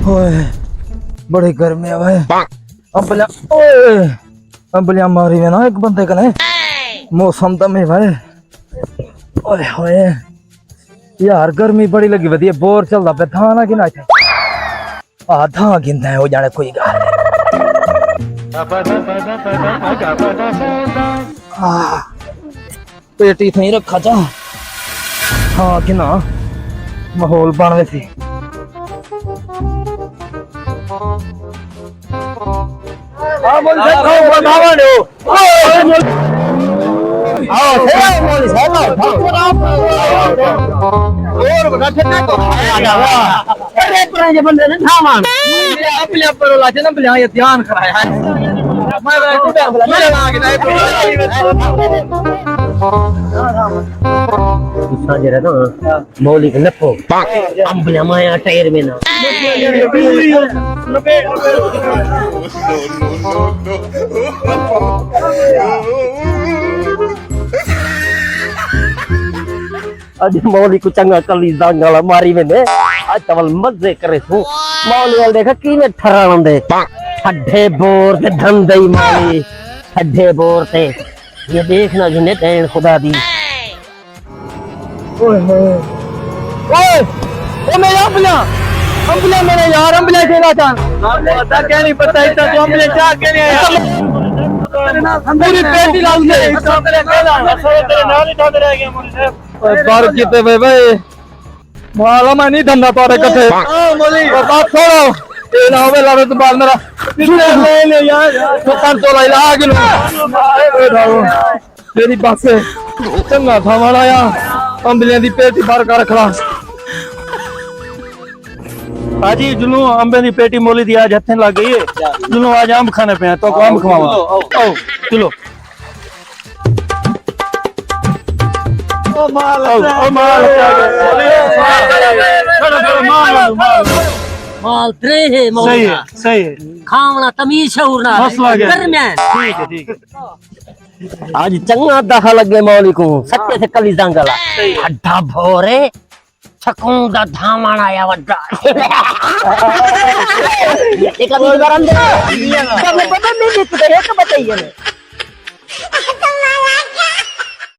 ओए बड़ी गर्मी है भाई। अंबलिया ओए अंबलिया मारी में ना एक बंदे कने मौसम दम है भाई। ओए होए यार गर्मी बड़ी लगी वधी बोर चलदा पे था ना कि ना आधा गिंदा है हो जाने कोई गल पेटी थई रखा जा। हाँ कि ना माहौल बन वैसी ध्यान कराया मौली के लपो अंबलिया माया टायर में ना अज मौली को चंगा कली दांगला मारी मैंने आज तवल मजे करे तू मौली वाल देखा किने ठराण दे ठड्डे बोर ते धंधई मौली ठड्डे बोर ते ये देखना जिने टैन खुदा दी। ओए ओए ओ मेरा अंबलिया मेरे यार अंबलिया खेला चान पता क्या नहीं पता इतना तो अंबलिया चाह के नहीं आया पूरी पेटी लाऊ दे तेरे नाल ही ठग रह गया मोली साहब बार किते भाई माला मैं नहीं धंधा तोरे कथे मोली बात छोड़ो ये ना होवे लावे तो बाल मेरा ले ले यार तो कर तो ला आ गलो तेरी बात से चंगा था वाला यार अंबलिया दी पेटी बाहर कर रखला हाजी जुनू अंबे दी पेटी मोली दी आज हथे लग गई है जुनू आज अंब खाने पे तो अंब खवावा आओ चलो ओ माल माल त्रे है सही है खावना तमीज शऊर ना दरमियान ठीक है आज चंगा दहा लगे मौली को सत्य से कली जंगला हड्डा भोरे छकुंदा धामण आया वड्डा ये कभी गरम दे सब पता नहीं तो एक बताइए